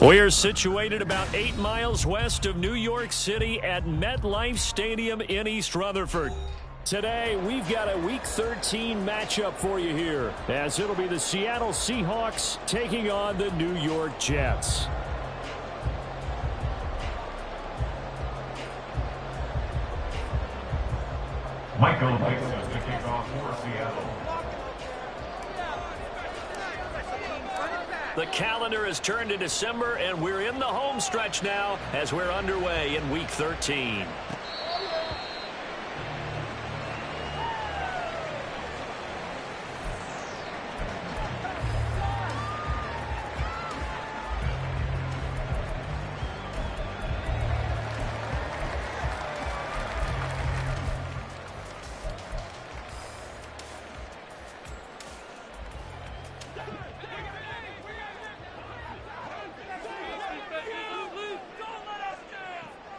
We're situated about 8 miles west of New York City at MetLife Stadium in East Rutherford. Today, we've got a Week 13 matchup for you here, as it'll be the Seattle Seahawks taking on the New York Jets. Michael Dixon to kick off for Seattle. The calendar has turned to December, and we're in the home stretch now as we're underway in Week 13.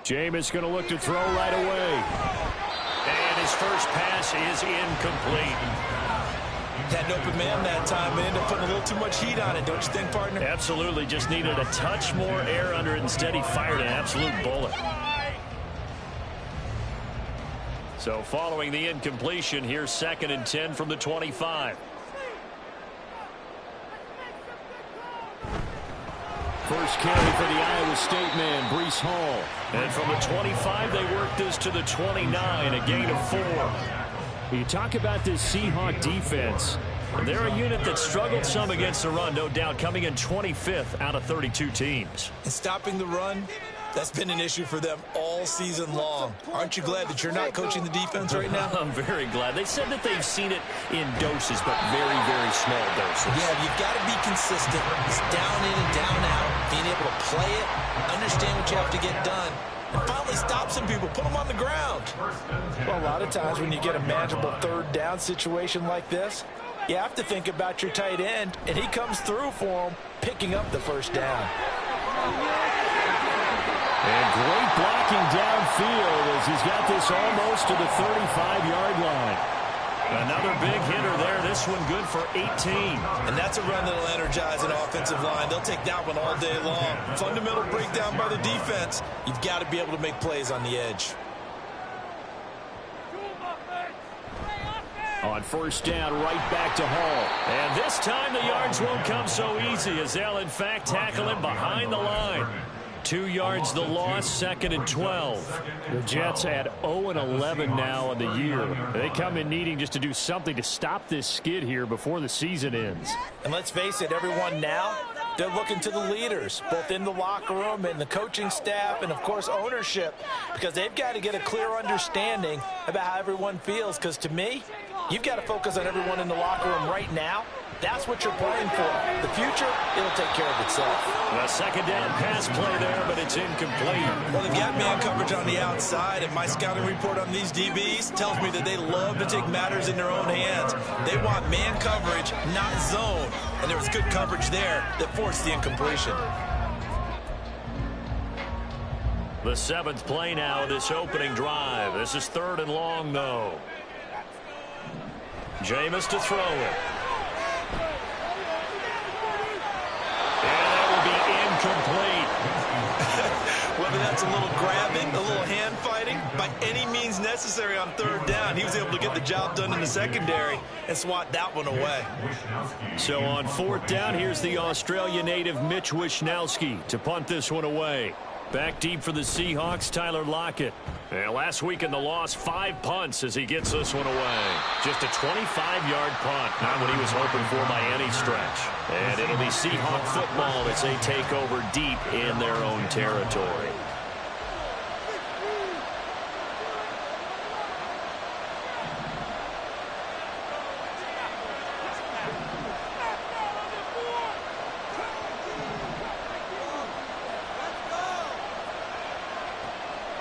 Jameis going to look to throw right away. And his first pass is incomplete. Had an open man that time, and ended up putting a little too much heat on it, don't you think, partner? Absolutely. Just needed a touch more air under it. Instead, he fired an absolute bullet. So following the incompletion, here's 2nd and 10 from the 25. First carry for the Iowa State man, Breece Hall. And from the 25, they work this to the 29, a gain of 4. You talk about this Seahawk defense. They're a unit that struggled some against the run, no doubt, coming in 25th out of 32 teams. And stopping the run, that's been an issue for them all season long. Aren't you glad that you're not coaching the defense right now? I'm very glad. They said that they've seen it in doses, but very, very small doses. Yeah, you've got to be consistent. It's down in and down out. Being able to play it, understand what you have to get done, and finally stop some people, put them on the ground. Well, a lot of times when you get a manageable third down situation like this, you have to think about your tight end, and he comes through for him, picking up the first down. And great blocking downfield as he's got this almost to the 35-yard line. Another big hitter there. This one good for 18. And that's a run that'll energize an offensive line. They'll take that one all day long. Fundamental breakdown by the defense. You've got to be able to make plays on the edge. On first down, right back to Hall. And this time the yards won't come so easy as they'll, in fact, tackle him behind the line. 2 yards the loss, 2nd and 12. The Jets at 0-11 now on the year. They come in needing just to do something to stop this skid here before the season ends. And let's face it, everyone now, they're looking to the leaders, both in the locker room and the coaching staff and, of course, ownership, because they've got to get a clear understanding about how everyone feels. Because to me, you've got to focus on everyone in the locker room right now. That's what you're playing for. The future, it'll take care of itself. A second down pass play there, but it's incomplete. Well, they've got man coverage on the outside, and my scouting report on these DBs tells me that they love to take matters in their own hands. They want man coverage, not zone. And there was good coverage there that forced the incompletion. The 7th play now of this opening drive. This is 3rd and long, though. Jameis to throw it. Complete. Whether that's a little grabbing, a little hand fighting, by any means necessary on 3rd down, he was able to get the job done in the secondary and swat that one away. So on 4th down, here's the Australia native Mitch Wishnowsky to punt this one away. Back deep for the Seahawks, Tyler Lockett. And last week in the loss, 5 punts as he gets this one away. Just a 25-yard punt, not what he was hoping for by any stretch. And it'll be Seahawk football as they take over deep in their own territory.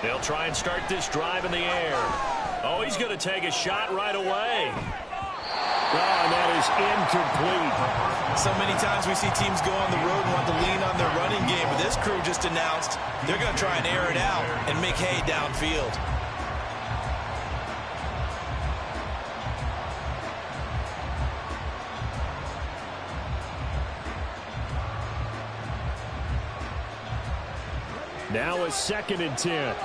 They'll try and start this drive in the air. Oh, he's going to take a shot right away. Oh, and that is incomplete. So many times we see teams go on the road and want to lean on their running game, but this crew just announced they're going to try and air it out and make hay downfield. Now a 2nd and 10.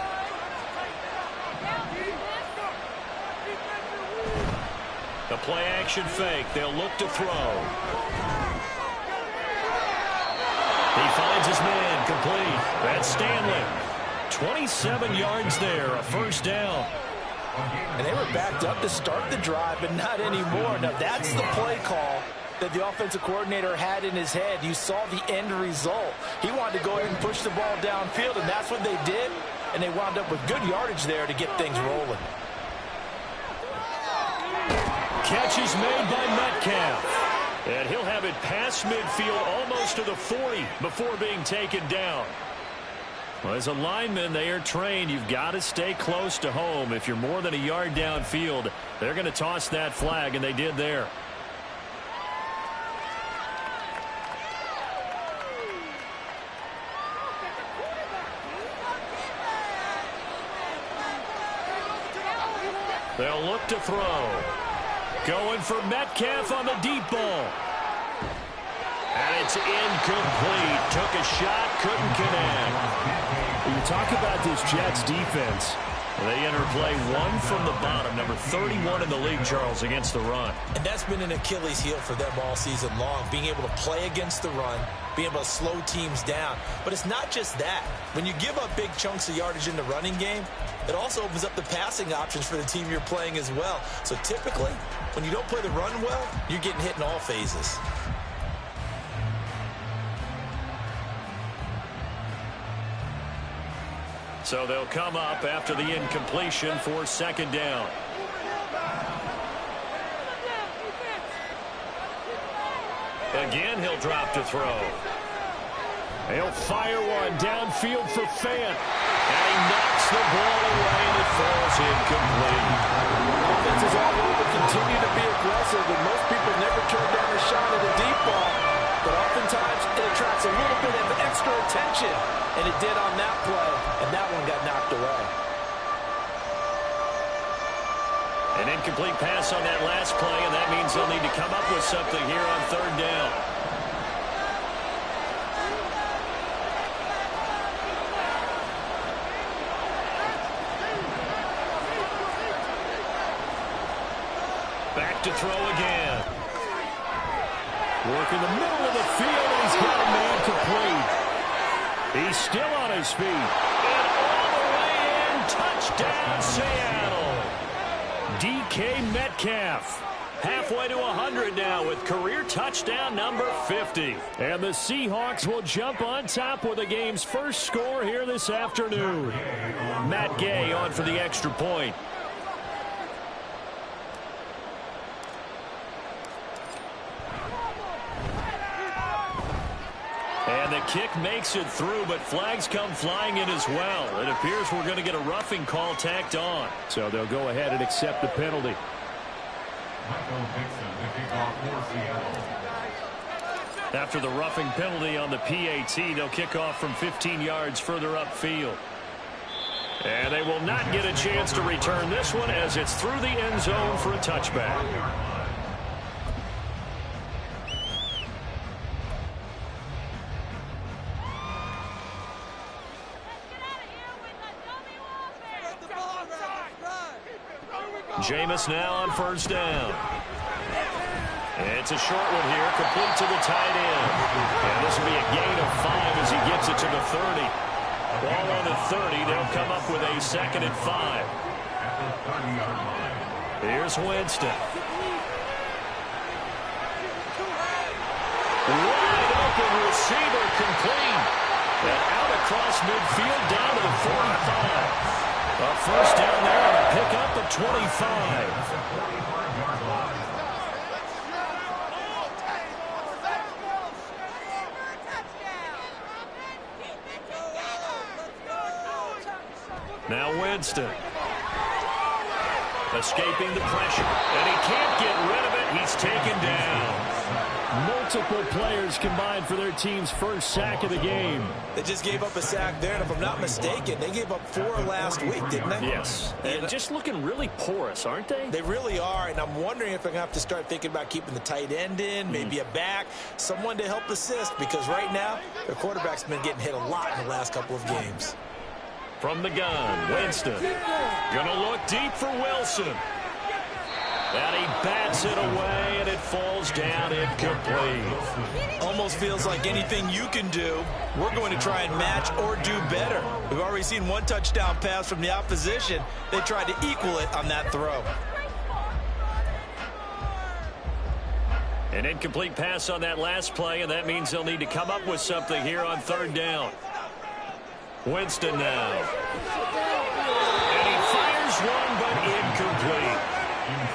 The play action fake. They'll look to throw. He finds his man complete. That's Stanley. 27 yards there, a 1st down. And they were backed up to start the drive, but not anymore. Now, that's the play call that the offensive coordinator had in his head. You saw the end result. He wanted to go ahead and push the ball downfield, and that's what they did. And they wound up with good yardage there to get things rolling. Catch is made by Metcalf. And he'll have it past midfield almost to the 40 before being taken down. Well, as a lineman, they are trained. You've got to stay close to home. If you're more than a yard downfield, they're going to toss that flag, and they did there. They'll look to throw. Going for Metcalf on the deep ball. And it's incomplete. Took a shot, couldn't connect. When you talk about this Jets defense, they enter play 1 from the bottom, number 31 in the league, Charles, against the run. And that's been an Achilles heel for them all season long, being able to play against the run, being able to slow teams down. But it's not just that. When you give up big chunks of yardage in the running game, it also opens up the passing options for the team you're playing as well. So typically, when you don't play the run well, you're getting hit in all phases. So they'll come up after the incompletion for 2nd down. Again, he'll drop to throw. He'll fire one downfield for Fant. And he knocks the ball away, and it falls incomplete. Offenses all over continue to be aggressive, and most people never turn down a shot at a deep ball. But oftentimes, it attracts a little bit of extra attention. And it did on that play, and that one got knocked away. An incomplete pass on that last play, and that means they'll need to come up with something here on 3rd down. Back to throw again. Work in the middle of the field, and he's got a man complete. He's still on his feet. And all the way in, touchdown Seattle. DK Metcalf. Halfway to 100 now with career touchdown number 50. And the Seahawks will jump on top with the game's first score here this afternoon. Matt Gay on for the extra point. And the kick makes it through, but flags come flying in as well. It appears we're going to get a roughing call tacked on. So they'll go ahead and accept the penalty. After the roughing penalty on the PAT, they'll kick off from 15 yards further upfield. And they will not get a chance to return this one as it's through the end zone for a touchback. Jameis now on 1st down. It's a short one here, complete to the tight end. And this will be a gain of 5 as he gets it to the 30. Ball on the 30, they'll come up with a 2nd and 5. Here's Winston. Wide open receiver complete. And out across midfield down to the 45. A 1st down there and a pickup of 25. Now Winston. Escaping the pressure. And he can't get rid of it. He's taken down. multiple players combined for their team's first sack of the game. They just gave up a sack there, and if I'm not mistaken, they gave up 4 last week, didn't they? Yes. And just looking really porous, aren't they? They really are, and I'm wondering if they're going to have to start thinking about keeping the tight end in, maybe a back, someone to help assist, because right now, their quarterback's been getting hit a lot in the last couple of games. From the gun, Winston. Gonna look deep for Wilson. And he bats it away, and it falls down incomplete. Almost feels like anything you can do, we're going to try and match or do better. We've already seen 1 touchdown pass from the opposition. They tried to equal it on that throw. An incomplete pass on that last play, and that means they'll need to come up with something here on 3rd down. Winston now. And he fires one, but incomplete.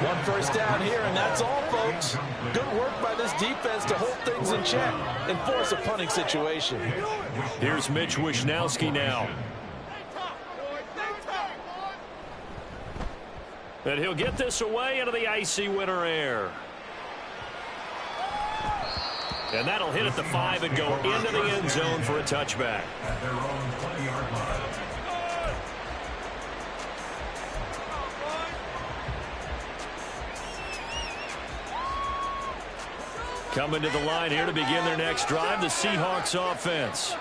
1 first down here, and that's all, folks. Good work by this defense to hold things in check and force a punting situation. Here's Mitch Wishnowski now. And he'll get this away into the icy winter air. And that'll hit at the 5 and go into the end zone for a touchback. At their own 20-yard line. Coming to the line here to begin their next drive, the Seahawks offense.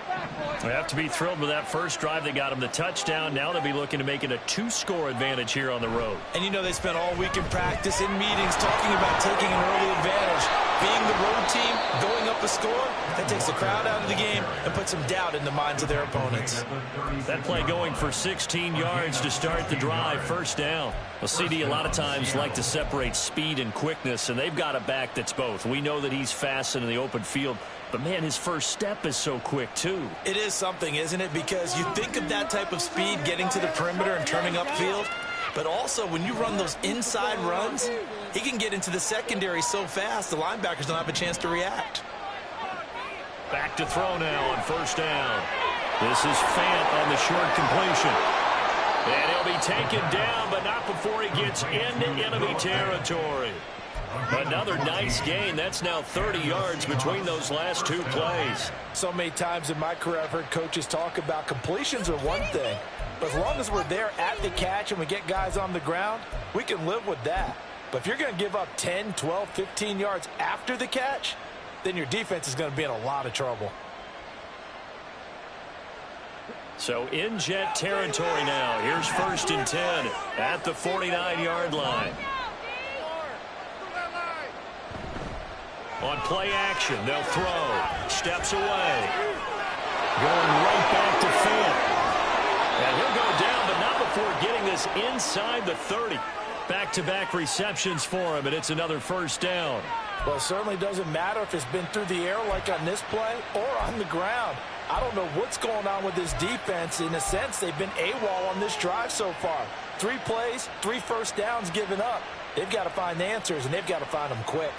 They have to be thrilled with that first drive. They got them the touchdown. Now they'll be looking to make it a 2-score advantage here on the road. And you know they spent all week in practice, in meetings, talking about taking an early advantage. Being the road team, going up a score, that takes the crowd out of the game and puts some doubt in the minds of their opponents. That play going for 16 yards to start the drive, first down. Well, CD a lot of times like to separate speed and quickness, and they've got a back that's both. We know that he's fast in the open field, but, man, his first step is so quick, too. It is something, isn't it? Because you think of that type of speed getting to the perimeter and turning upfield, but also when you run those inside runs, he can get into the secondary so fast the linebackers don't have a chance to react. Back to throw now on first down. This is Fant on the short completion. And he'll be taken down, but not before he gets into enemy territory. Another nice gain. That's now 30 yards between those last 2 plays. So many times in my career I've heard coaches talk about completions are one thing, but as long as we're there at the catch and we get guys on the ground, we can live with that. But if you're going to give up 10, 12, 15 yards after the catch, then your defense is going to be in a lot of trouble. So in jet territory now. Here's 1st and 10 at the 49-yard line. On play action, they'll throw. Steps away. Going right back to Fant. And he'll go down, but not before getting this inside the 30. Back-to-back receptions for him, and it's another first down. Well, it certainly doesn't matter if it's been through the air like on this play or on the ground. I don't know what's going on with this defense. In a sense, they've been AWOL on this drive so far. 3 plays, 3 first downs given up. They've got to find the answers, and they've got to find them quick.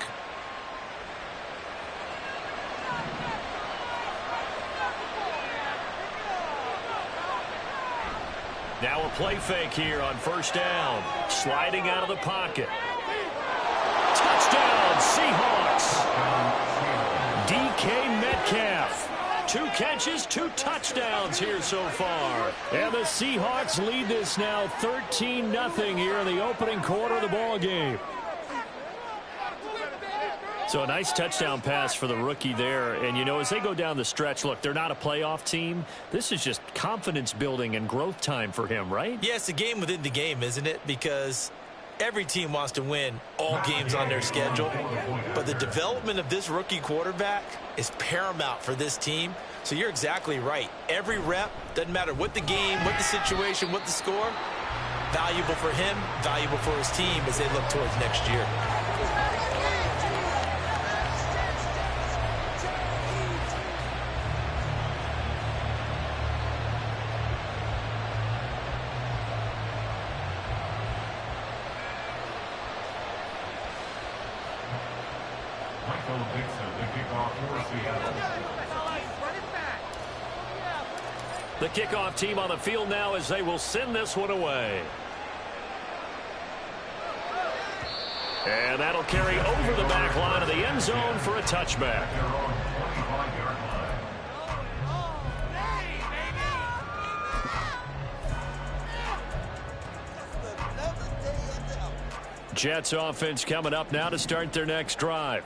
Now a play fake here on first down. Sliding out of the pocket. Touchdown, Seahawks. DK Metcalf. 2 catches, 2 touchdowns here so far. And the Seahawks lead this now 13-0 here in the opening quarter of the ball game. So a nice touchdown pass for the rookie there. And, you know, as they go down the stretch, look, they're not a playoff team. This is just confidence building and growth time for him, right? Yeah, it's a game within the game, isn't it? Because every team wants to win all games on their schedule. But the development of this rookie quarterback is paramount for this team. So you're exactly right. Every rep, doesn't matter what the game, what the situation, what the score, valuable for him, valuable for his team as they look towards next year. The kickoff team on the field now as they will send this one away. And that'll carry over the back line of the end zone for a touchback. Jets offense coming up now to start their next drive.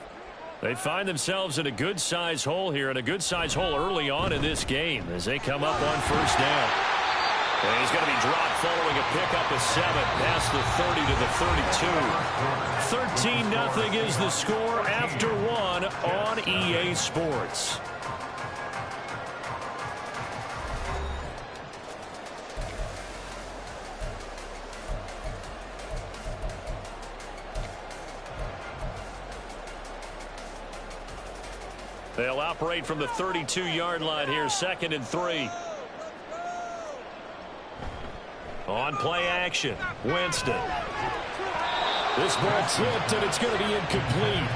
They find themselves in a good-sized hole here, and a good-sized hole early on in this game as they come up on first down. And he's going to be dropped following a pickup of 7 past the 30 to the 32. 13-0 is the score after 1 on EA Sports. They'll operate from the 32-yard line here, 2nd and 3. On play action, Winston. This ball tipped, and it's going to be incomplete.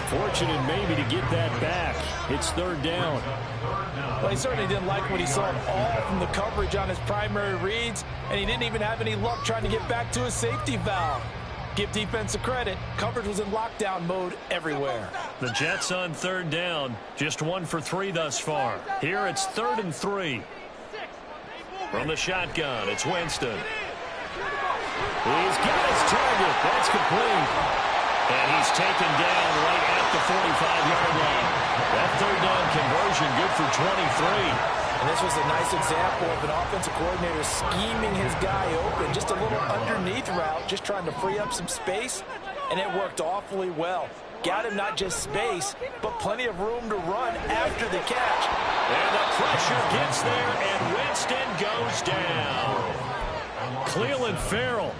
Fortunate maybe to get that back. It's 3rd down. Well, he certainly didn't like what he saw all from the coverage on his primary reads, and he didn't even have any luck trying to get back to his safety valve. Give defense a credit. Coverage was in lockdown mode everywhere. The Jets on 3rd down, just 1 for 3 thus far. Here it's 3rd and 3. From the shotgun, it's Winston. He's got his target. That's complete. And he's taken down right at the 45-yard line. That 3rd down conversion good for 23. And this was a nice example of an offensive coordinator scheming his guy open. Just a little underneath route, just trying to free up some space, and it worked awfully well. Got him not just space, but plenty of room to run after the catch. And the pressure gets there, and Winston goes down. Cleveland Farrell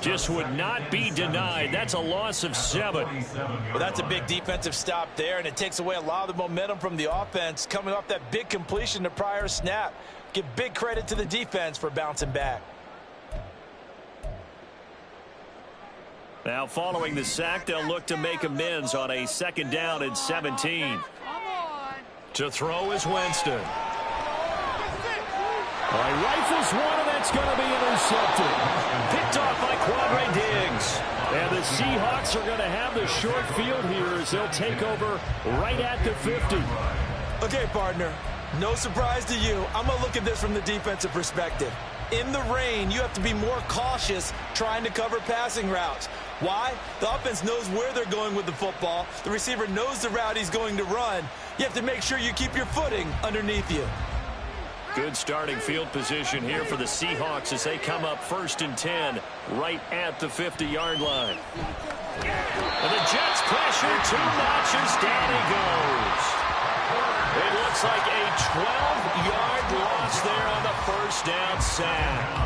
just would not be denied. That's a loss of 7. Well, that's a big defensive stop there, and it takes away a lot of the momentum from the offense coming off that big completion the prior snap. Give big credit to the defense for bouncing back. Now, following the sack, they'll look to make amends on a 2nd down and 17. To throw is Winston. He rifles one, and that's going to be intercepted. Picked off by Quadre Diggs. And the Seahawks are going to have the short field here as they'll take over right at the 50. Okay, partner, no surprise to you. I'm going to look at this from the defensive perspective. In the rain, you have to be more cautious trying to cover passing routes. Why? The offense knows where they're going with the football. The receiver knows the route he's going to run. You have to make sure you keep your footing underneath you. Good starting field position here for the Seahawks as they come up 1st and 10 right at the 50-yard line. And the Jets pressure too much as down he goes. It looks like a 12-yard loss there on the 1st down sack.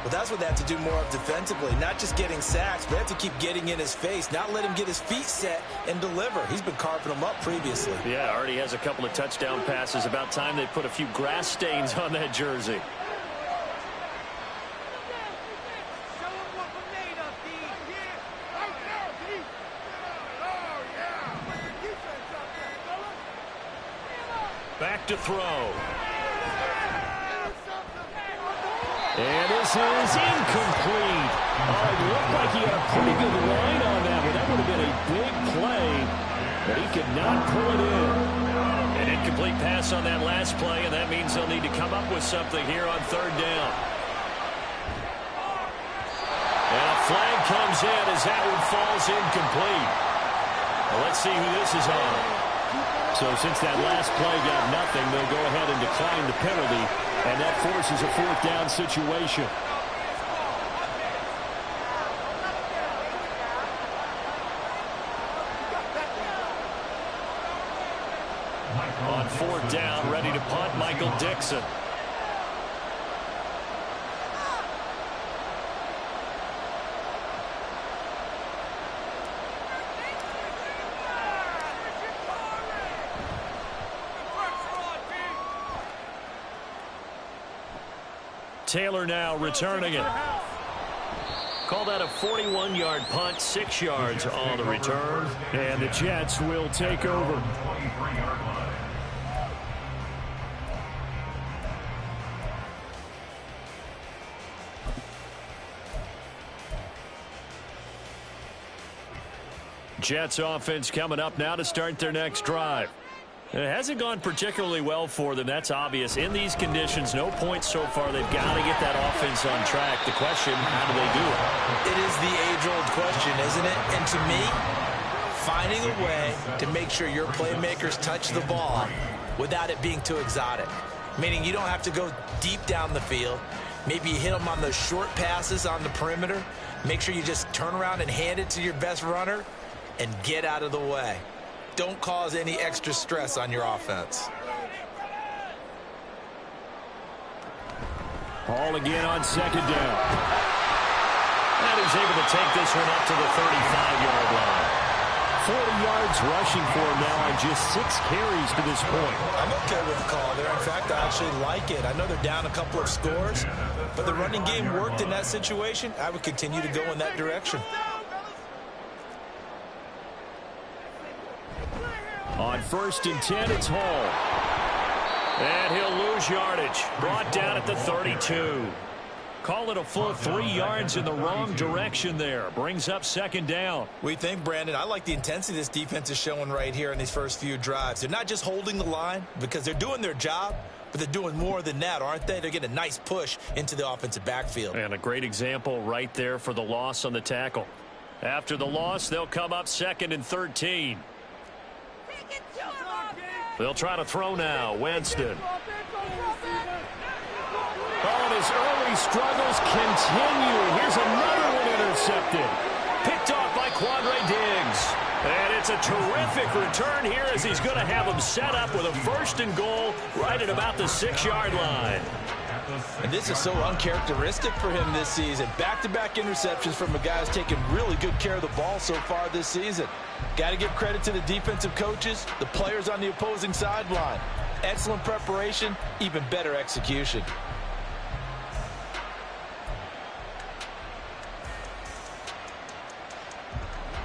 Well, that's what they have to do more of defensively, not just getting sacks, but they have to keep getting in his face, not let him get his feet set and deliver. He's been carving them up previously. Yeah, already has a couple of touchdown passes. About time they put a few grass stains on that jersey. Back to throw. And this is incomplete. Oh, it looked like he had a pretty good line on that one. That would have been a big play, but he could not pull it in. An incomplete pass on that last play, and that means they'll need to come up with something here on 3rd down. And a flag comes in as that one falls incomplete. Well, let's see who this is on. So since that last play got nothing, they'll go ahead and decline the penalty, and that forces a 4th down situation. On 4th down, ready to punt, Michael Dixon. Taylor now returning it. Call that a 41-yard punt, 6 yards on the return. And the Jets will take over. Jets offense coming up now to start their next drive. It hasn't gone particularly well for them. That's obvious. In these conditions, no points so far. They've got to get that offense on track. The question, how do they do it? It is the age-old question, isn't it? And to me, finding a way to make sure your playmakers touch the ball without it being too exotic. Meaning you don't have to go deep down the field. Maybe you hit them on those short passes on the perimeter. Make sure you just turn around and hand it to your best runner and get out of the way. Don't cause any extra stress on your offense. Ball again on second down. And he's able to take this one up to the 35-yard line. 40 yards rushing for him now on just 6 carries to this point. I'm okay with the call there. In fact, I actually like it. I know they're down a couple of scores, but the running game worked in that situation. I would continue to go in that direction. On 1st and 10, it's Hall. And he'll lose yardage. Brought down at the 32. Call it a full 3 yards in the wrong direction there. Brings up second down. We think, Brandon, I like the intensity this defense is showing right here in these first few drives. They're not just holding the line because they're doing their job, but they're doing more than that, aren't they? They're getting a nice push into the offensive backfield. And a great example right there for the loss on the tackle. After the loss, they'll come up 2nd and 13. They'll try to throw now. Winston. Oh, and his early struggles continue. Here's another one intercepted. Picked off by Quandre Diggs. And it's a terrific return here as he's going to have him set up with a 1st and goal right at about the 6-yard line. And this is so uncharacteristic for him this season. Back-to-back interceptions from a guy who's taken really good care of the ball so far this season. Got to give credit to the defensive coaches, the players on the opposing sideline. Excellent preparation, even better execution.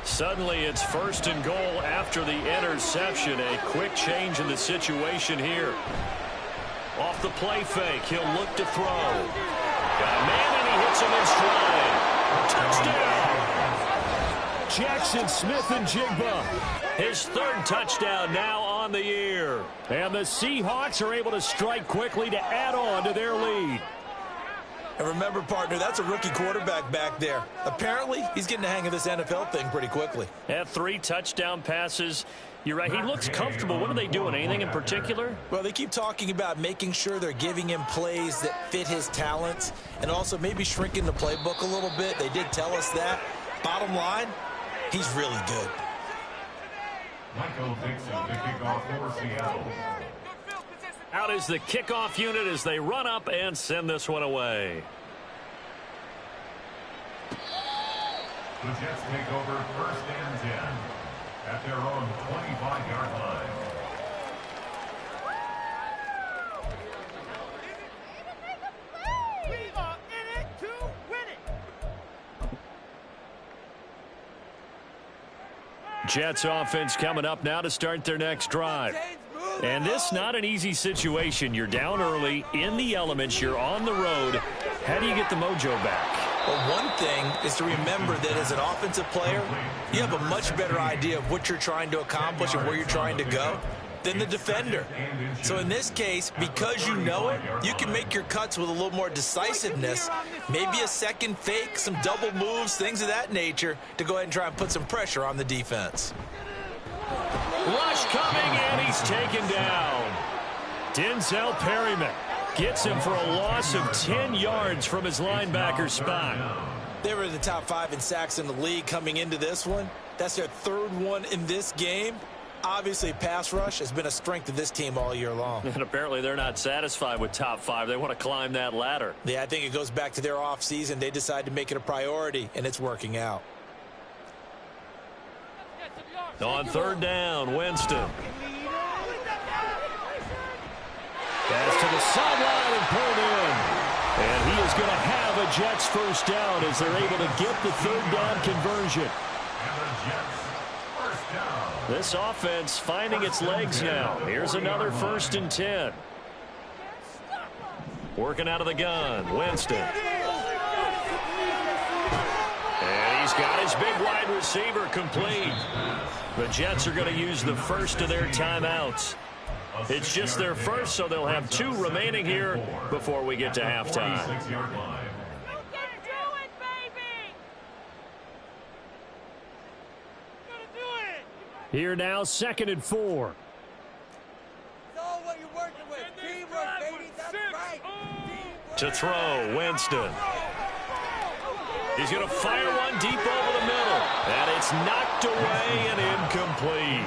Suddenly it's 1st and goal after the interception. A quick change in the situation here. Off the play fake, he'll look to throw. Got a man and he hits him in stride. Touchdown! Jackson Smith-Njigba. His 3rd touchdown now on the year. And the Seahawks are able to strike quickly to add on to their lead. And remember, partner, that's a rookie quarterback back there. Apparently, he's getting the hang of this NFL thing pretty quickly. Had 3 touchdown passes. You're right. He looks comfortable. What are they doing? Anything in particular? Well, they keep talking about making sure they're giving him plays that fit his talents and also maybe shrinking the playbook a little bit. They did tell us that. Bottom line, he's really good. Michael Dixon, the kickoff for Seattle. Out is the kickoff unit as they run up and send this one away. The Jets take over 1st and 10 at their own 25-yard line. We are in it to win it. Jets offense coming up now to start their next drive. And this not an easy situation. You're down early, in the elements, you're on the road. How do you get the mojo back? Well, one thing is to remember that as an offensive player, you have a much better idea of what you're trying to accomplish and where you're trying to go than the defender. So in this case, because you know it, you can make your cuts with a little more decisiveness, maybe a second fake, some double moves, things of that nature, to go ahead and try and put some pressure on the defense. Rush coming, and he's taken down. Denzel Perryman gets him for a loss of 10 yards from his linebacker spot. They were in the top 5 in sacks in the league coming into this one. That's their 3rd one in this game. Obviously, pass rush has been a strength of this team all year long. And apparently they're not satisfied with top 5. They want to climb that ladder. Yeah, I think it goes back to their offseason. They decided to make it a priority, and it's working out. On 3rd down, Winston. Pass to the sideline and pulled in. And he is going to have a Jets 1st down as they're able to get the 3rd down conversion. This offense finding its legs now. Here's another 1st and 10. Working out of the gun, Winston. And he's got his big wide receiver complete. The Jets are going to use the first of their timeouts. It's just their first, so they'll have 2 remaining here before we get to halftime. Here now, 2nd and 4. To throw, Winston. He's going to fire one deep over the middle. And it's knocked away and incomplete.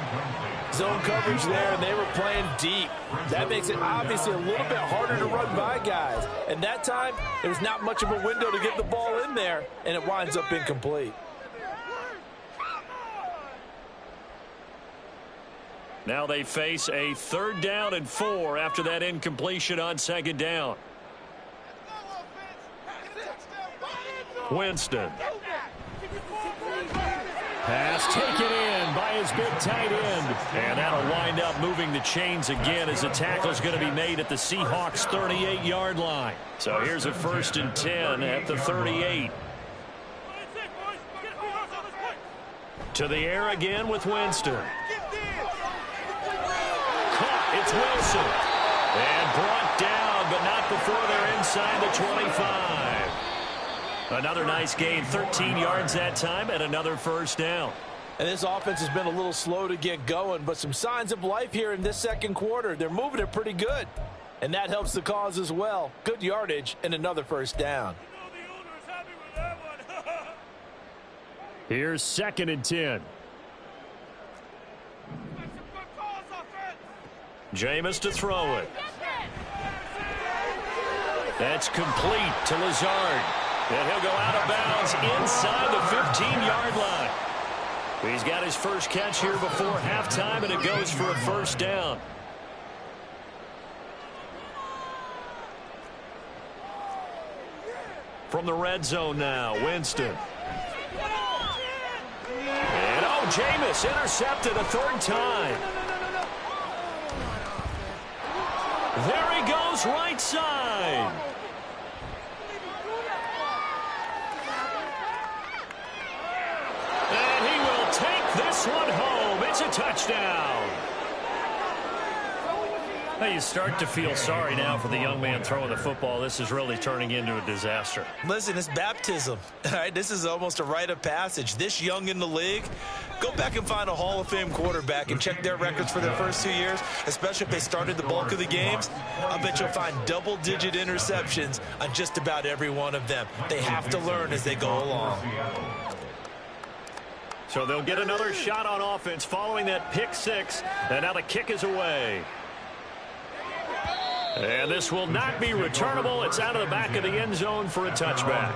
Zone coverage there, and they were playing deep. That makes it obviously a little bit harder to run by guys. And that time, there's not much of a window to get the ball in there, and it winds up incomplete. Now they face a 3rd down and 4 after that incompletion on 2nd down. Winston. Pass taken in by his big tight end. And that'll wind up moving the chains again as the tackle's going to be made at the Seahawks 38-yard line. So here's a 1st and 10 at the 38. To the air again with Winston. Caught, it's Wilson. And brought down, but not before they're inside the 25. Another nice gain, 13 yards that time, and another 1st down. And this offense has been a little slow to get going, but some signs of life here in this 2nd quarter. They're moving it pretty good, and that helps the cause as well. Good yardage and another 1st down. Here's 2nd and 10. Jameis to throw it. That's complete to Lazard. And he'll go out of bounds inside the 15-yard line. He's got his first catch here before halftime, and it goes for a 1st down. From the red zone now, Winston. And Jameis intercepted a 3rd time. There he goes, right side. And he will take this one home. It's a touchdown. Now you start to feel sorry now for the young man throwing the football. This is really turning into a disaster. Listen, it's baptism. All right, this is almost a rite of passage. This young in the league, go back and find a Hall of Fame quarterback and check their records for their first 2 years, especially if they started the bulk of the games. I bet you'll find double-digit interceptions on just about every one of them. They have to learn as they go along. So they'll get another shot on offense following that pick 6, and now the kick is away. And this will not be returnable. It's out of the back of the end zone for a touchback.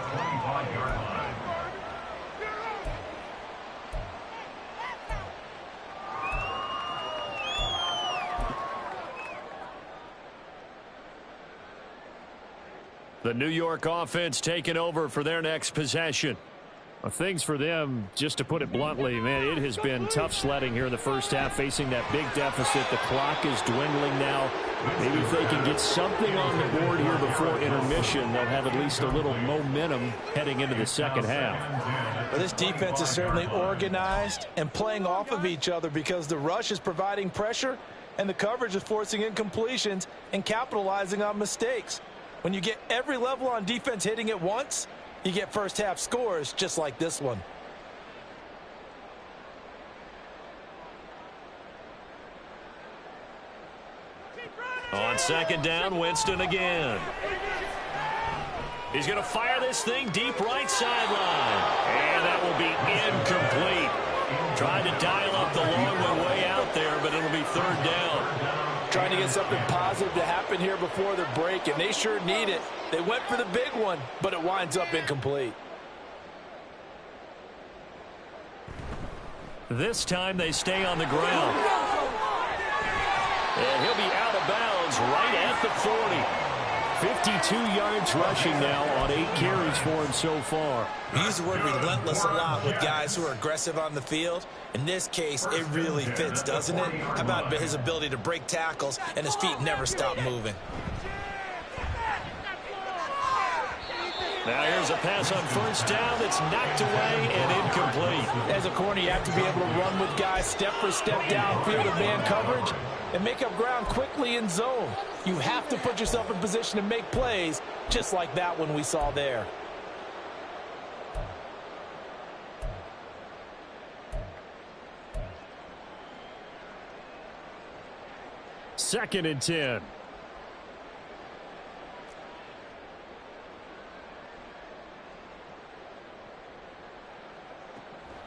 The New York offense taking over for their next possession. Well, things for them, just to put it bluntly, man, it has been tough sledding here in the first half, facing that big deficit. The clock is dwindling now. Maybe if they can get something on the board here before intermission, they'll have at least a little momentum heading into the second half. Well, this defense is certainly organized and playing off of each other because the rush is providing pressure and the coverage is forcing incompletions and capitalizing on mistakes. When you get every level on defense hitting at once, you get first half scores just like this one. On second down, Winston again. He's going to fire this thing deep right sideline. And that will be incomplete. Trying to dial up the long one way out there, but it'll be 3rd down. Trying to get something positive to happen here before the break, and they sure need it. They went for the big one, but it winds up incomplete. This time they stay on the ground. And he'll be out of bounds right at the 40. 52 yards rushing now on 8 carries for him so far. We use the word relentless a lot with guys who are aggressive on the field. In this case, it really fits, doesn't it? How about his ability to break tackles and his feet never stop moving? Now here's a pass on first down that's knocked away and incomplete. As a corner, you have to be able to run with guys step for step downfield of man coverage and make up ground quickly in zone. You have to put yourself in position to make plays, just like that one we saw there. Second and 10.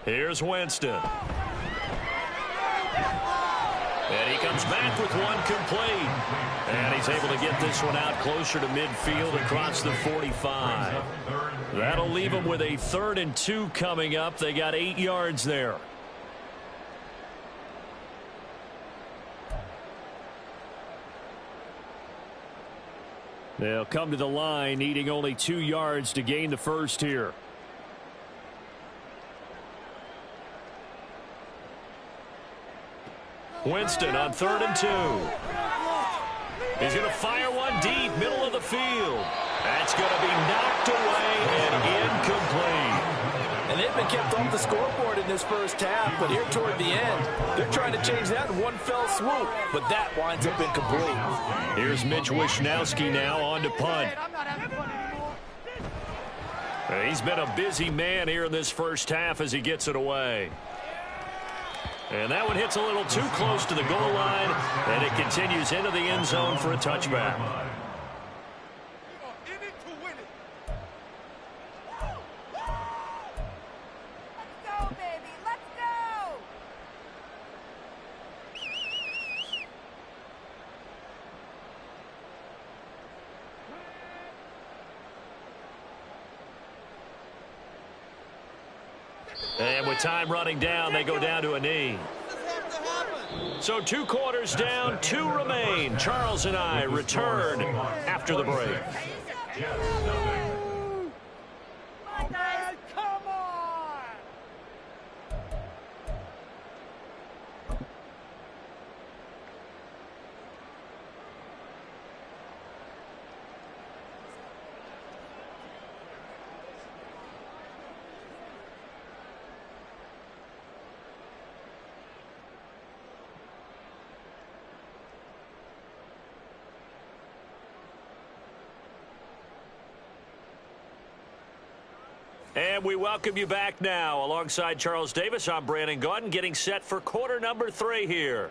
Here's Winston. And he comes back with one complete. And he's able to get this one out closer to midfield across the 45. That'll leave him with a 3rd and 2 coming up. They got 8 yards there. They'll come to the line needing only 2 yards to gain the first here. Winston on 3rd and 2. He's going to fire one deep, middle of the field. That's going to be knocked away and incomplete. And they've been kept off the scoreboard in this first half, but here toward the end, they're trying to change that in one fell swoop, but that winds up incomplete. Here's Mitch Wishnowski now on to punt. He's been a busy man here in this first half as he gets it away. And that one hits a little too close to the goal line, and it continues into the end zone for a touchback. And with time running down, they go down to a knee. So 2 quarters down, 2 remain. Charles and I return after the break. Come on! And we welcome you back now. Alongside Charles Davis, I'm Brandon Gaudin, getting set for quarter number 3 here.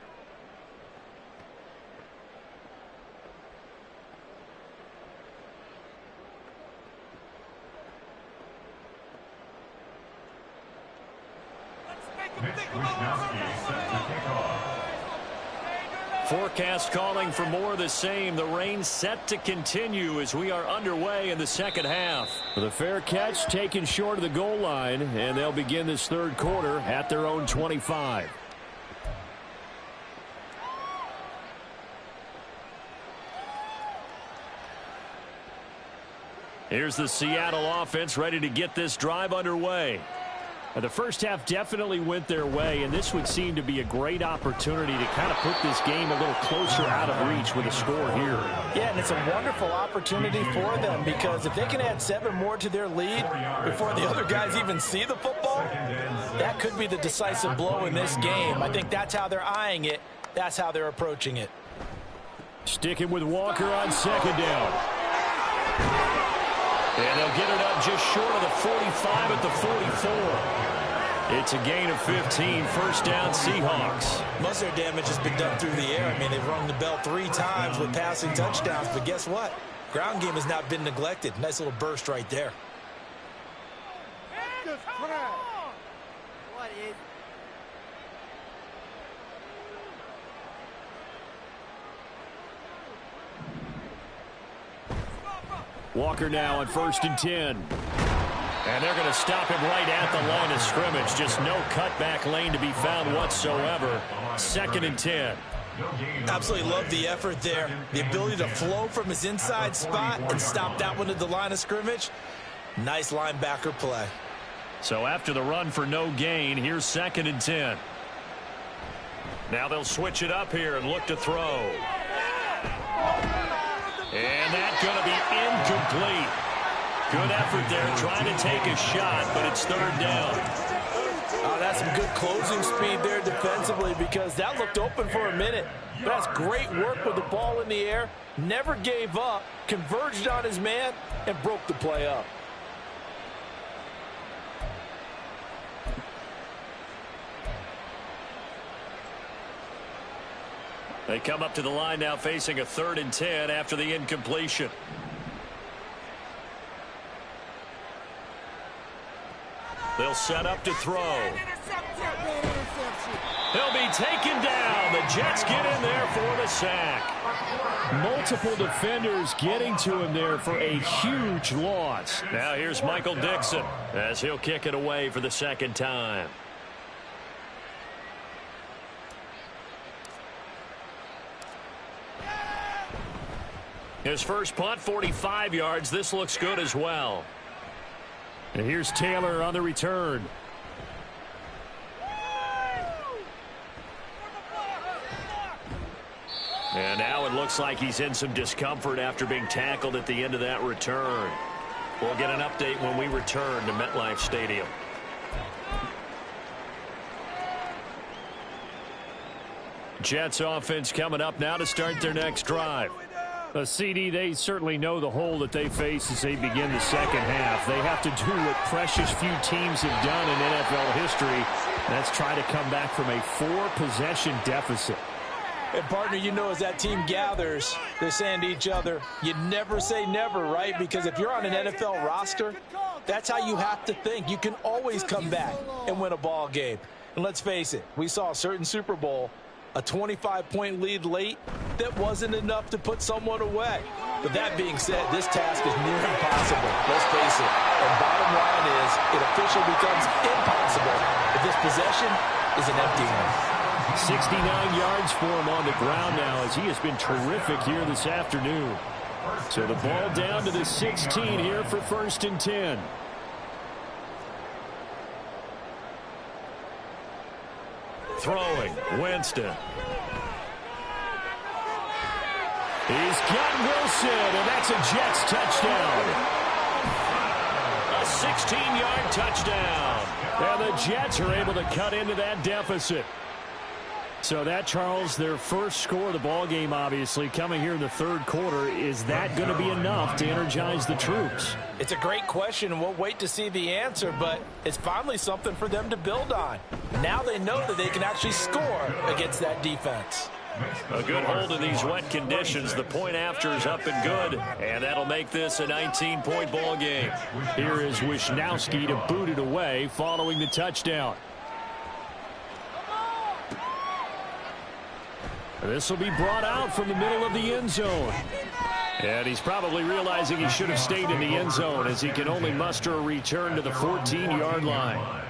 Forecast calling for more of the same. The rain set to continue as we are underway in the second half. The fair catch taken short of the goal line, and they'll begin this third quarter at their own 25. Here's the Seattle offense ready to get this drive underway. The first half definitely went their way, and this would seem to be a great opportunity to kind of put this game a little closer out of reach with a score here. Yeah, and it's a wonderful opportunity for them because if they can add 7 more to their lead before the other guys even see the football, that could be the decisive blow in this game. I think that's how they're eyeing it. That's how they're approaching it. Sticking with Walker on second down. And they'll get it up just short of the 45 at the 44. It's a gain of 15, first down Seahawks. Most of their damage has been done through the air. I mean, they've rung the bell 3 times with passing touchdowns, but guess what? Ground game has not been neglected. Nice little burst right there. What is Walker now on 1st and 10. And they're going to stop him right at the line of scrimmage. Just no cutback lane to be found whatsoever. 2nd and 10. Absolutely love the effort there. The ability to flow from his inside spot and stop that one at the line of scrimmage. Nice linebacker play. So after the run for no gain, here's 2nd and 10. Now they'll switch it up here and look to throw. And that's going to be incomplete. Good effort there, trying to take a shot, but it's third down. Oh, that's some good closing speed there defensively because that looked open for a minute. But that's great work with the ball in the air. Never gave up, converged on his man, and broke the play up. They come up to the line now facing a 3rd and 10 after the incompletion. They'll set up to throw. He'll be taken down. The Jets get in there for the sack. Multiple defenders getting to him there for a huge loss. Now here's Michael Dixon as he'll kick it away for the 2nd time. His first punt, 45 yards. This looks good as well. And here's Taylor on the return. And now it looks like he's in some discomfort after being tackled at the end of that return. We'll get an update when we return to MetLife Stadium. Jets offense coming up now to start their next drive. CD, they certainly know the hole that they face as they begin the second half. They have to do what precious few teams have done in NFL history. That's try to come back from a 4-possession deficit. And, partner, you know as that team gathers, they're saying to each other, you never say never, right? Because if you're on an NFL roster, that's how you have to think. You can always come back and win a ball game. And let's face it, we saw a certain Super Bowl, a 25-point lead late that wasn't enough to put someone away. But that being said, this task is near impossible. Let's face it. And bottom line is, it officially becomes impossible if this possession is an empty one. 69 yards for him on the ground now as he has been terrific here this afternoon. So the ball down to the 16 here for 1st and 10. Throwing, Winston. He's got Wilson, and that's a Jets touchdown. A 16-yard touchdown. And the Jets are able to cut into that deficit. So that, Charles, their first score of the ball game, obviously, coming here in the 3rd quarter. Is that going to be enough to energize the troops? It's a great question, and we'll wait to see the answer, but it's finally something for them to build on. Now they know that they can actually score against that defense. A good hold in these wet conditions. The point after is up and good, and that'll make this a 19-point ball game. Here is Wisnowski to boot it away following the touchdown. This will be brought out from the middle of the end zone. And he's probably realizing he should have stayed in the end zone as he can only muster a return to the 14-yard line.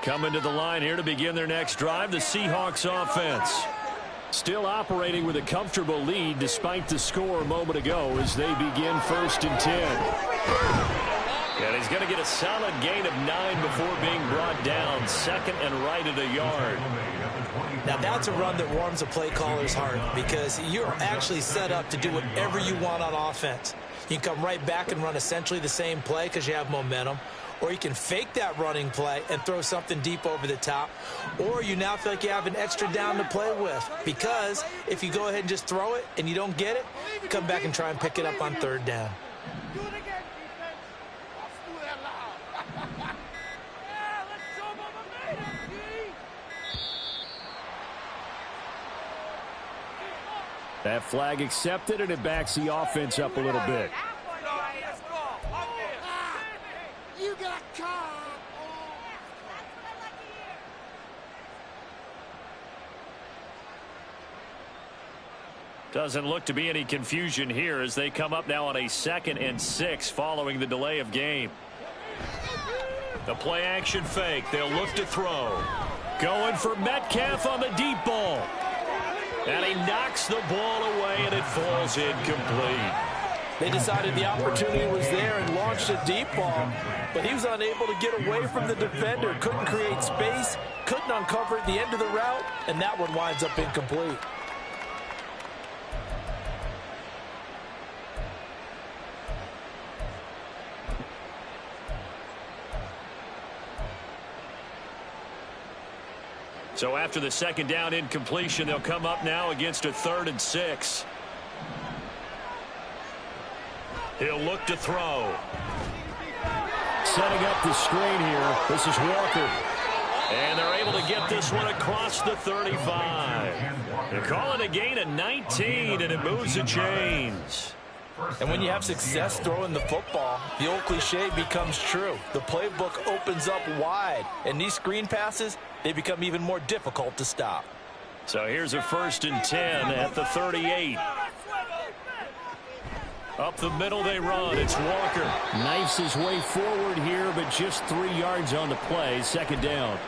Coming to the line here to begin their next drive, the Seahawks offense. Still operating with a comfortable lead despite the score a moment ago as they begin 1st and 10. And he's going to get a solid gain of 9 before being brought down. 2nd and right at a yard. Now that's a run that warms a play caller's heart because you're actually set up to do whatever you want on offense. You can come right back and run essentially the same play because you have momentum. Or you can fake that running play and throw something deep over the top. Or you now feel like you have an extra down to play with. Because if you go ahead and just throw it and you don't get it, come back and try and pick it up on 3rd down. Do it again, defense. Let's do that loud. Yeah, let's show them what made it, G. That flag accepted, and it backs the offense up a little bit. You got caught. Doesn't look to be any confusion here as they come up now on a 2nd and 6 following the delay of game. The play action fake. They'll look to throw. Going for Metcalf on the deep ball. And he knocks the ball away, and it falls incomplete. They decided the opportunity was there and launched a deep ball, but he was unable to get away from the defender, couldn't create space, couldn't uncover at the end of the route, and that one winds up incomplete. So after the second down incompletion, they'll come up now against a 3rd and 6. He'll look to throw. Setting up the screen here. This is Walker. And they're able to get this one across the 35. They're calling a gain of 19, and it moves the chains. And when you have success throwing the football, the old cliche becomes true. The playbook opens up wide, and these screen passes, they become even more difficult to stop. So here's a 1st and 10 at the 38. Up the middle they run. It's Walker. Knifes his way forward here, but just 3 yards on the play. 2nd down.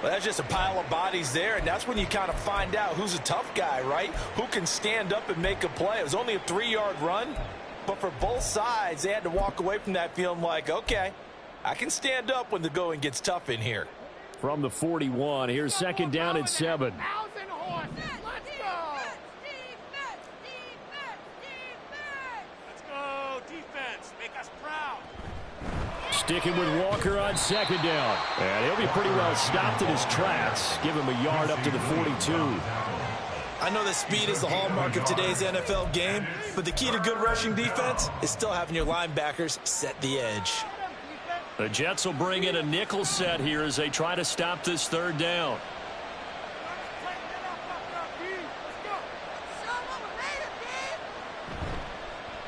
Well, that's just a pile of bodies there, and that's when you kind of find out who's a tough guy, right? Who can stand up and make a play. It was only a 3-yard run, but for both sides, they had to walk away from that feeling like, okay, I can stand up when the going gets tough in here. From the 41, here's 2nd down and 7. 1,000 horses. Let's go. Let's go, defense. Make us proud. Sticking with Walker on 2nd down. And he'll be pretty well stopped in his tracks. Give him a yard up to the 42. I know that speed is the hallmark of today's NFL game, but the key to good rushing defense is still having your linebackers set the edge. The Jets will bring in a nickel set here as they try to stop this 3rd down.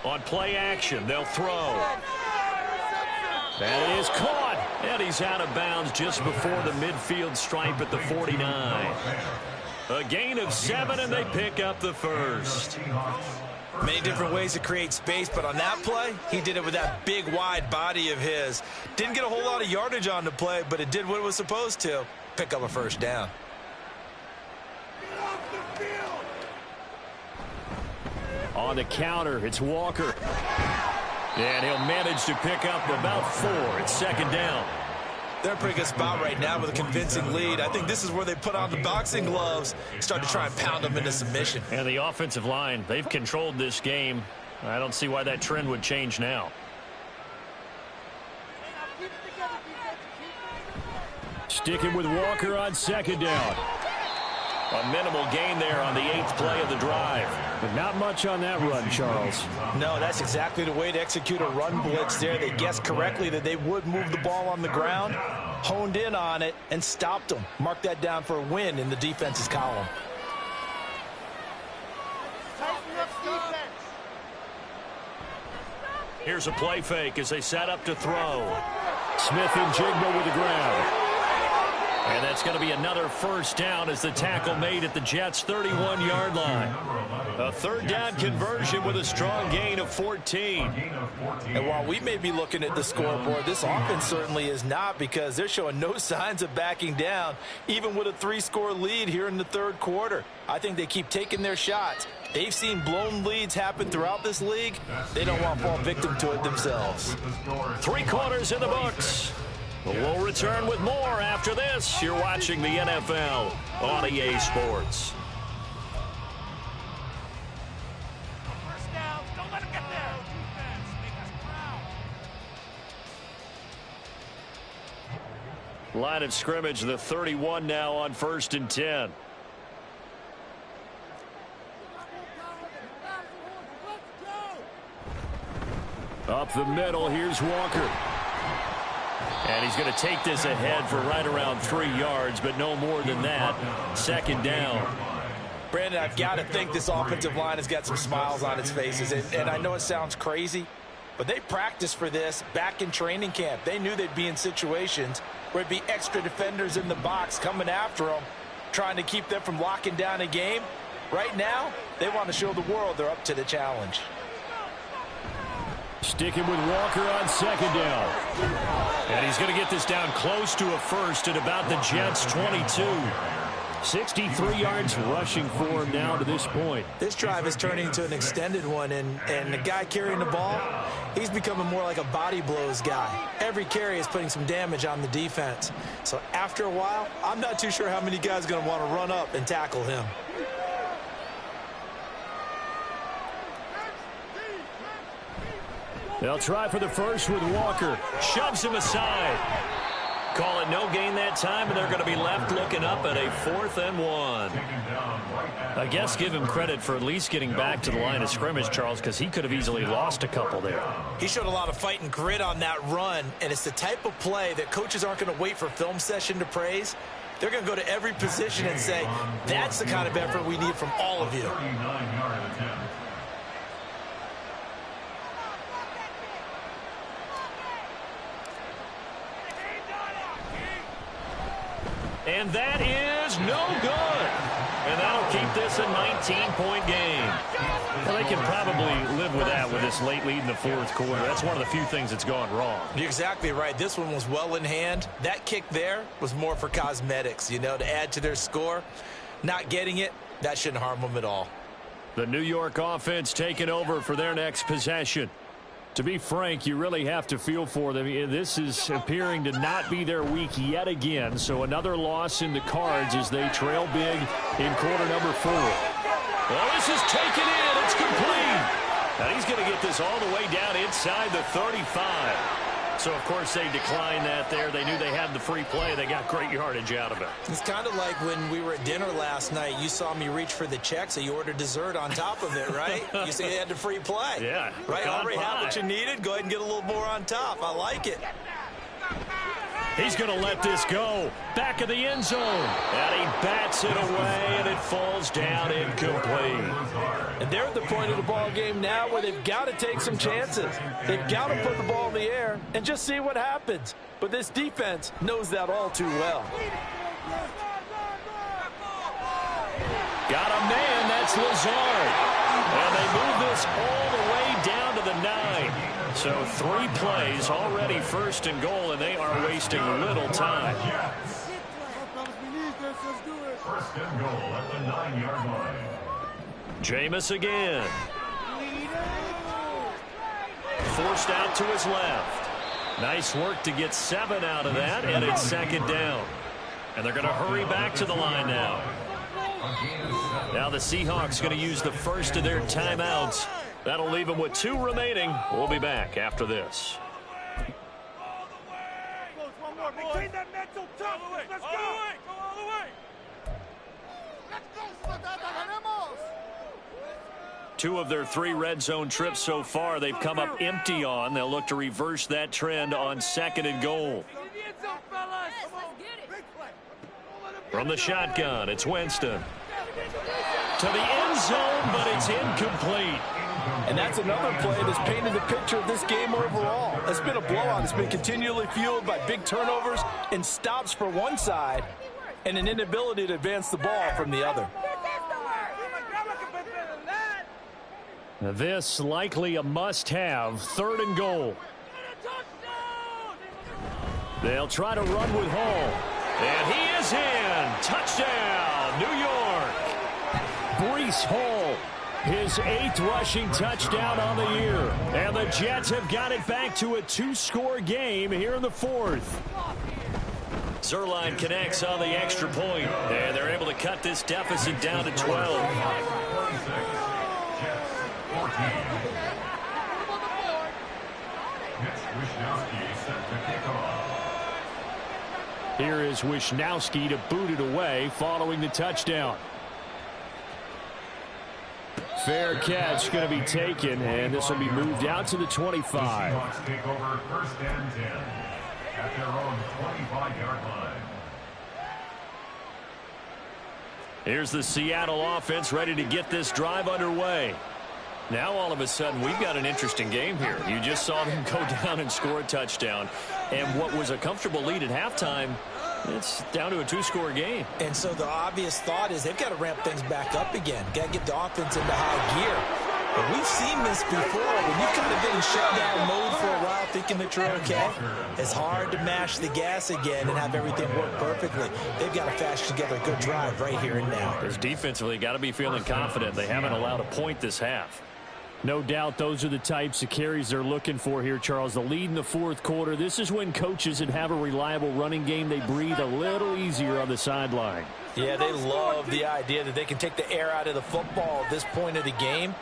On play action, they'll throw. That is caught, and he's out of bounds just before the midfield stripe at the 49. A gain of 7, and they pick up the 1st. Many different ways to create space, but on that play, he did it with that big, wide body of his. Didn't get a whole lot of yardage on the play, but it did what it was supposed to. Pick up a 1st down. On the counter, it's Walker. And he'll manage to pick up about 4. It's 2nd down. They're in a pretty good spot right now with a convincing lead. I think this is where they put on the boxing gloves, start to try and pound them into submission. And the offensive line, they've controlled this game. I don't see why that trend would change now. Sticking with Walker on 2nd down. A minimal gain there on the 8th play of the drive. But not much on that run, Charles. No, that's exactly the way to execute a run blitz there. They guessed correctly that they would move the ball on the ground, honed in on it, and stopped them. Mark that down for a win in the defense's column. Here's a play fake as they set up to throw. Smith and Jigba with the ground. And that's going to be another 1st down as the tackle made at the Jets' 31-yard line. A 3rd down conversion with a strong gain of 14. And while we may be looking at the scoreboard, this offense certainly is not, because they're showing no signs of backing down, even with a 3-score lead here in the 3rd quarter. I think they keep taking their shots. They've seen blown leads happen throughout this league. They don't want to fall victim to it themselves. 3 quarters in the books. We'll return with more after this. You're watching the NFL on EA Sports. First down. Don't let him get there. Defense. Make us proud. Line of scrimmage, the 31 now on 1st and 10. Up the middle, here's Walker. And he's going to take this ahead for right around 3 yards, but no more than that. 2nd down. Brandon, I've got to think this offensive line has got some smiles on its faces. And I know it sounds crazy, but they practiced for this back in training camp. They knew they'd be in situations where it'd be extra defenders in the box coming after them, trying to keep them from locking down a game. Right now, they want to show the world they're up to the challenge. Sticking with Walker on 2nd down. And he's going to get this down close to a 1st at about the Jets' 22. 63 yards rushing for him now to this point. This drive is turning into an extended one, and the guy carrying the ball, he's becoming more like a body blows guy. Every carry is putting some damage on the defense. So after a while, I'm not too sure how many guys are going to want to run up and tackle him. They'll try for the first with Walker. Shoves him aside. Call it no gain that time, and they're going to be left looking up at a 4th and 1. I guess give him credit for at least getting back to the line of scrimmage, Charles, because he could have easily lost a couple there. He showed a lot of fight and grit on that run, and it's the type of play that coaches aren't going to wait for film session to praise. They're going to go to every position and say, that's the kind of effort we need from all of you. And that is no good. And that'll keep this a 19-point game. Well, they can probably live with that with this late lead in the 4th quarter. That's one of the few things that's gone wrong. You're exactly right. This one was well in hand. That kick there was more for cosmetics, you know, to add to their score. Not getting it, that shouldn't harm them at all. The New York offense taking over for their next possession. To be frank, you really have to feel for them. This is appearing to not be their week yet again. So another loss in the cards as they trail big in quarter number 4. Well, this is taken in. It's complete. And he's going to get this all the way down inside the 35. So, of course, they declined that there. They knew they had the free play. They got great yardage out of it. It's kind of like when we were at dinner last night. You saw me reach for the check, so you ordered dessert on top of it, right? You said you had the free play. Yeah. Right? Already had what you needed. Go ahead and get a little more on top. I like it. He's going to let this go. Back of the end zone. And he bats it away, and it falls down incomplete. And they're at the point of the ball game now where they've got to take some chances. They've got to put the ball in the air and just see what happens. But this defense knows that all too well. Got a man, that's Lazard. And they move this all the way down to the 9. So 3 plays, already 1st and goal, and they are wasting little time. 1st and goal at the 9-yard line. Jameis again. Forced out to his left. Nice work to get 7 out of that, and it's 2nd down. And they're going to hurry back to the line now. Now the Seahawks going to use the first of their timeouts. That'll leave them with 2 remaining. We'll be back after this. Maintain that mental toughness. Let's go. Go all the way. Let's go. 2 of their 3 red zone trips so far, they've come up empty on. They'll look to reverse that trend on 2nd and goal. From the shotgun, it's Winston. To the end zone, but it's incomplete. And that's another play that's painted the picture of this game overall. It's been a blowout. It's been continually fueled by big turnovers and stops for one side and an inability to advance the ball from the other. This likely a must-have. 3rd and goal. They'll try to run with Hall. And he is in. Touchdown, New York. Breece Hall, his 8th rushing touchdown on the year. And the Jets have got it back to a 2-score game here in the 4th. Zerline connects on the extra point, and they're able to cut this deficit down to 12. Here is Wishnowski to boot it away following the touchdown. Fair catch going to be taken, and this will be moved out to the 25. The Seahawks take over 1st and 10 at their own 25-yard line. Here's the Seattle offense ready to get this drive underway. Now all of a sudden we've got an interesting game here. You just saw them go down and score a touchdown. And what was a comfortable lead at halftime, it's down to a 2-score game. And so the obvious thought is they've got to ramp things back up again. Got to get the offense into high gear. But we've seen this before. When you've kind of been in shutdown mode for a while thinking that you're okay, it's hard to mash the gas again and have everything work perfectly. They've got to fashion together a good drive right here and now. Because defensively, got to be feeling confident. They haven't allowed a point this half. No doubt those are the types of carries they're looking for here, Charles. The lead in the fourth quarter. This is when coaches that have a reliable running game, they breathe a little easier on the sideline. Yeah, they love the idea that they can take the air out of the football at this point of the game.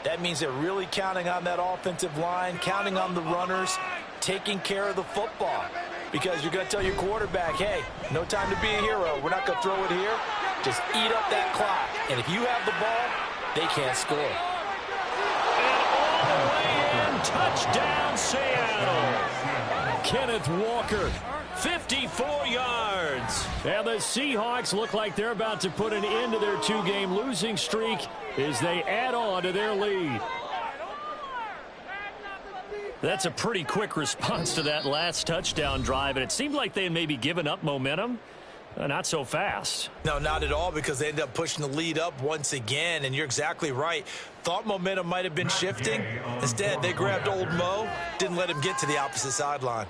That means they're really counting on that offensive line, counting on the runners, taking care of the football. Because you're going to tell your quarterback, hey, no time to be a hero. We're not going to throw it here. Just eat up that clock. And if you have the ball, they can't score. And all the way in, touchdown Seattle. Kenneth Walker, 54 yards. And the Seahawks look like they're about to put an end to their two-game losing streak as they add on to their lead. That's a pretty quick response to that last touchdown drive, and it seemed like they had maybe given up momentum. Not so fast. No, not at all, because they ended up pushing the lead up once again, and you're exactly right. Thought momentum might have been shifting. Instead, they grabbed old Mo, didn't let him get to the opposite sideline.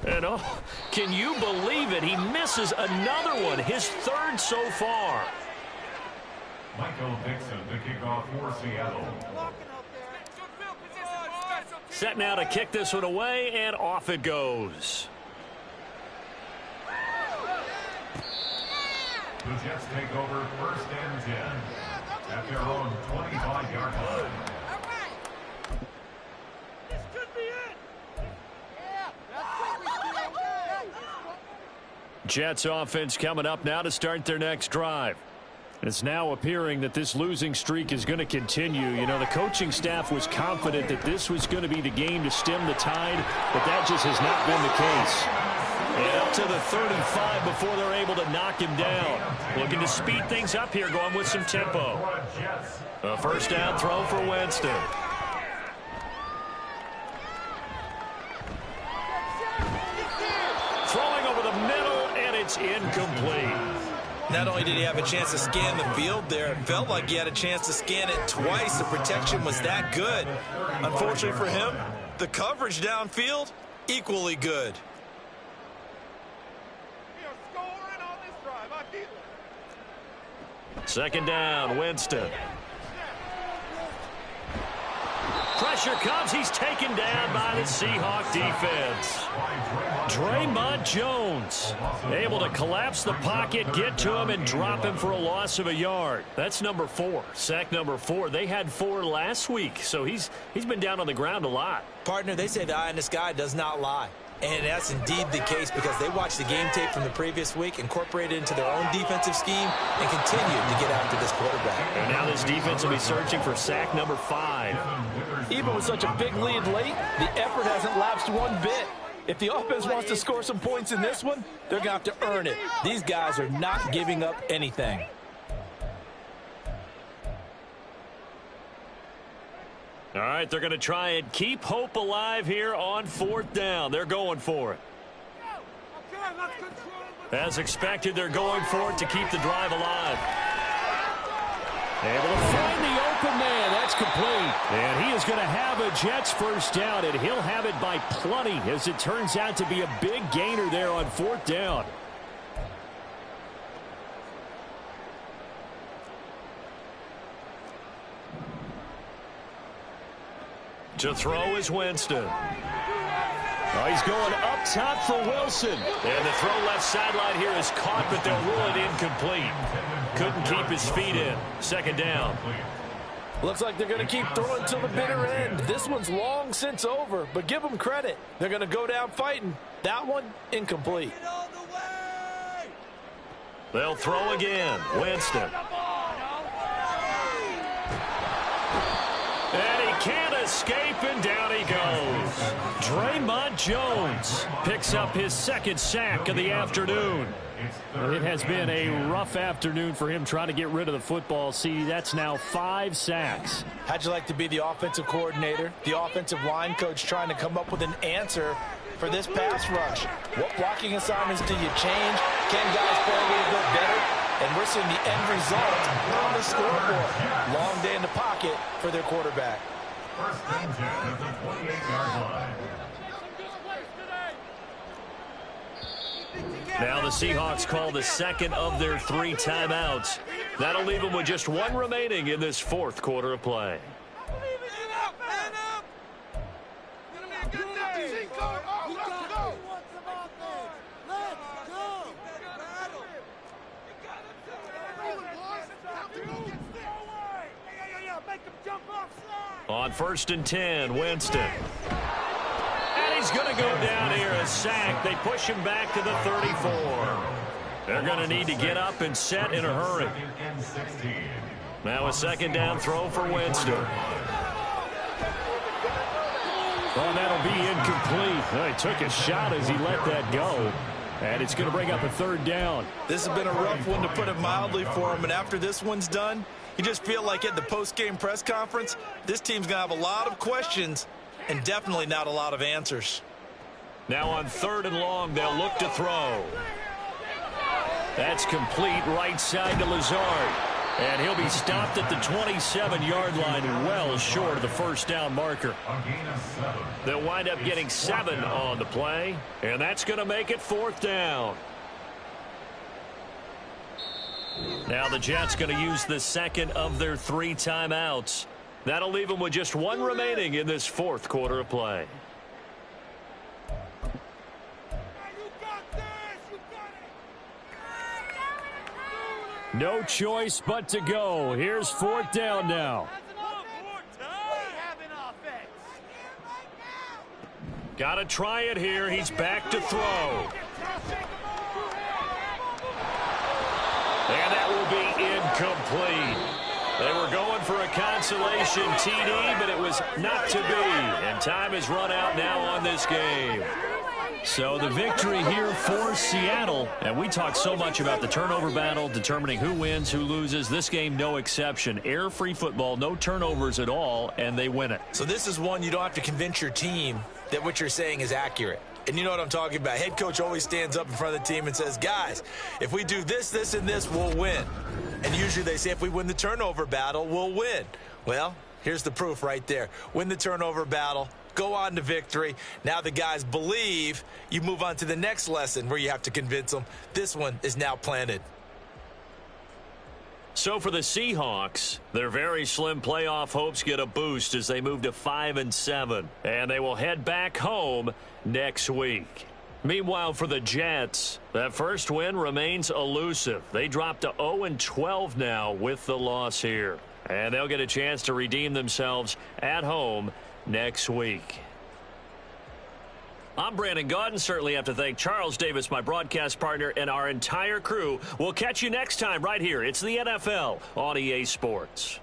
And oh, can you believe it? He misses another one, his third so far. Michael Dixon to kick off for Seattle. Set now to kick this one away, and off it goes. The Jets take over first and 10 at their own 25-yard line. This could be it. Yeah, that's what we do. Jets offense coming up now to start their next drive. It's now appearing that this losing streak is going to continue. You know, the coaching staff was confident that this was going to be the game to stem the tide, but that just has not been the case. And up to the 35 before they're able to knock him down. Looking to speed things up here, going with some tempo. A first down throw for Winston. Throwing over the middle, and it's incomplete. Not only did he have a chance to scan the field there, it felt like he had a chance to scan it twice. The protection was that good. Unfortunately for him, the coverage downfield, equally good. We are scoring on this drive. I feel it. Second down, Winston. Pressure comes. He's taken down by the Seahawk defense. Draymond Jones able to collapse the pocket, get to him, and drop him for a loss of a yard. That's number 4. Sack number 4. They had 4 last week, so he's been down on the ground a lot. Partner, they say the eye in the sky does not lie. And that's indeed the case, because they watched the game tape from the previous week, incorporated it into their own defensive scheme, and continued to get after this quarterback. And now this defense will be searching for sack number 5. Even with such a big lead late, the effort hasn't lapsed one bit. If the offense wants to score some points in this one, they're going to have to earn it. These guys are not giving up anything. All right, they're going to try and keep hope alive here on 4th down. They're going for it. As expected, they're going for it to keep the drive alive. Able to find the open man. That's complete. And he is going to have a Jets first down, and he'll have it by plenty, as it turns out to be a big gainer there on 4th down. To throw is Winston. Oh, he's going up top for Wilson. And the throw left sideline here is caught, but they'll rule it incomplete. Couldn't keep his feet in. Second down. Looks like they're going to keep throwing till the bitter end. This one's long since over, but give them credit. They're going to go down fighting. That one, incomplete. They'll throw again. Winston. And he can't escape, and down he goes. Draymond Jones picks up his second sack of the afternoon. It has been a rough afternoon for him trying to get rid of the football. See, that's now 5 sacks. How'd you like to be the offensive coordinator, the offensive line coach, trying to come up with an answer for this pass rush? What blocking assignments do you change? Can guys play a little bit better? And we're seeing the end result on the scoreboard. Long day in the pocket for their quarterback. First and 10 at the 28-yard line. Now the Seahawks call the second of their 3 timeouts. That'll leave them with just 1 remaining in this 4th quarter of play. On 1st and 10, Winston. And he's going to go down here, a sack. They push him back to the 34. They're going to need to get up and set in a hurry. Now a 2nd down throw for Winston. Well, that'll be incomplete. He took a shot as he let that go. And it's going to bring up a 3rd down. This has been a rough one, to put it mildly, for him. And after this one's done, you just feel like at the post-game press conference, this team's going to have a lot of questions and definitely not a lot of answers. Now on 3rd and long, they'll look to throw. That's complete right side to Lazard. And he'll be stopped at the 27-yard line, well short of the 1st down marker. They'll wind up getting 7 on the play, and that's going to make it 4th down. Now the Jets going to use the 2nd of their 3 timeouts. That'll leave them with just 1 remaining in this 4th quarter of play. No choice but to go. Here's 4th down now. Got to try it here. He's back to throw. And that will be incomplete. They were going for a consolation TD, but it was not to be. And time has run out now on this game. So the victory here for Seattle. And we talk so much about the turnover battle, determining who wins, who loses. This game, no exception. Air-free football, no turnovers at all, and they win it. So this is one you don't have to convince your team that what you're saying is accurate. And you know what I'm talking about. Head coach always stands up in front of the team and says, guys, if we do this, this, and this, we'll win. And usually they say if we win the turnover battle, we'll win. Well, here's the proof right there. Win the turnover battle. Go on to victory. Now the guys believe. You move on to the next lesson where you have to convince them. This one is now planted. So for the Seahawks, their very slim playoff hopes get a boost as they move to 5-7. And they will head back home next week. Meanwhile, for the Jets, that first win remains elusive. They drop to 0-12 now with the loss here. And they'll get a chance to redeem themselves at home next week. I'm Brandon Gaudin. Certainly have to thank Charles Davis, my broadcast partner, and our entire crew. We'll catch you next time right here. It's the NFL on EA Sports.